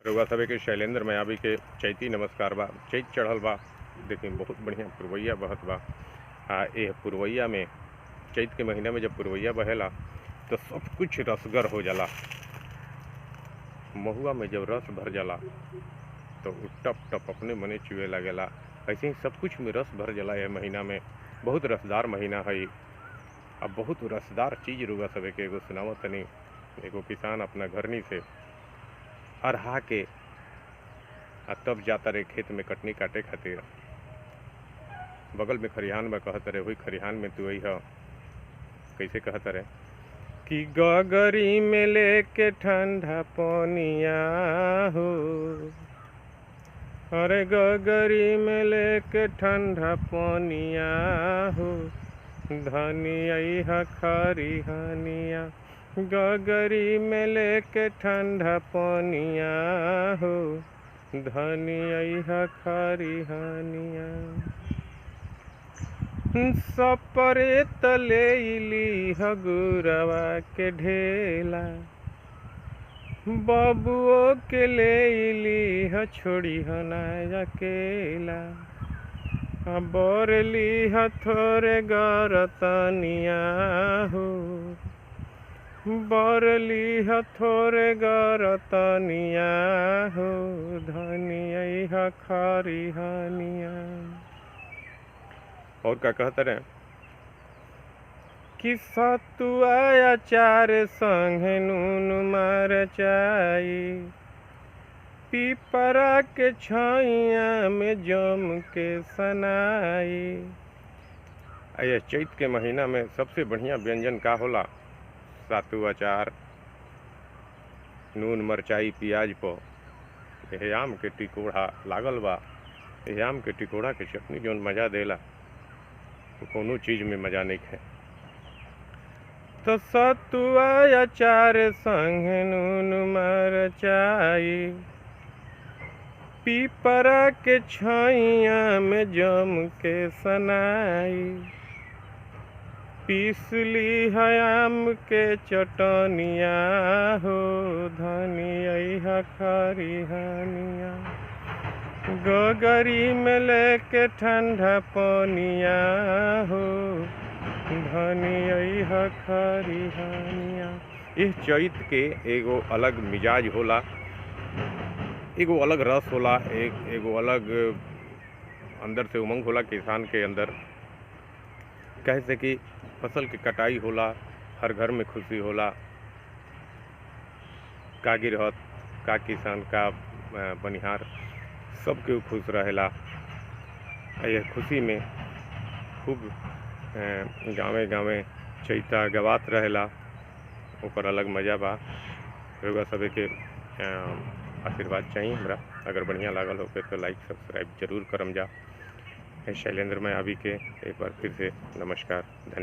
रउआ सभे के शैलेंद्र मायावी के चैती नमस्कार बा। चैत चढ़ल बा, देखी बहुत बढ़िया पुरवैया बहत बा। एह पुरवैया में चैत के महीना में जब पुरवैया बहेला तो सब कुछ रसगर हो जाला। महुआ में जब रस भर जाला तो उ टप टप अपने मने चुए लागेला। ऐसे ही सब कुछ में रस भर जाला। यह महीना में बहुत रसदार महीना है। अब बहुत रसदार चीज रउआ सभे के एगो सुनावत तनी। एगो किसान अपना घरनी से अरहा के तब जाता रहे खेत में कटनी काटे खातिर। बगल में खरिहान में कहत रहे, वही खरिहान में तू अइह। कैसे कहत रहे कि गगरी में लेके ठंडा पनिया हो, अरे गगरी में लेके ठंडा पनिया हो, धनी अइह खरिहानिया। गगरी में लेके ठंडा पनिया हो, धनी अइह खरिहानिया। सपरे तले इली हगुरवा के ढेला, बबुओ के ले इली ह छोड़ी हना अकेला। बोरली हथोरे गरतनिया हो, बरली हथोरे गरतनिया हो, धनी अइह खरिहानिया। और का कहते रहे कि सतुआ अचार संगे नून मरचाई, पीपरा के छाइया में जम के सनाई। ये चैत के महीना में सबसे बढ़िया व्यंजन का होला? सतु अचार, नून मरचाई प्याज पर यह आम के टिकोड़ा लागल बा। यह आम के टिकोड़ा के चटनी जौन मजा देला कोनो चीज में मजा नहीं है। तो सतुआ अचार संग नून मरचाई, पीपरा के छाइया में जम के सनाई। पीसली है आम के चटनिया हो, धनी अइह खरिहानिया। गगरी में लेके ठंडा पनिया हो, धनी अइह खरिहानिया। इस चैत के एगो अलग मिजाज होला, एगो अलग रस होला, एगो अलग अंदर से उमंग होला किसान के अंदर। कहे से कि फसल की कटाई होला, हर घर में खुशी होला। का गिरहत, का किसान, का बनिहार, सबके खुश रहेला। यह खुशी में खूब गाँवे गाँवे चैता गवात रहेला, ओकर अलग मजा बा। रउआ सभे के आशीर्वाद चाहिए हमरा। अगर बढ़िया लागल हो तो लाइक सब्सक्राइब जरूर करम जा। शैलेंद्र मायावी के एक बार फिर से नमस्कार, धन्यवाद।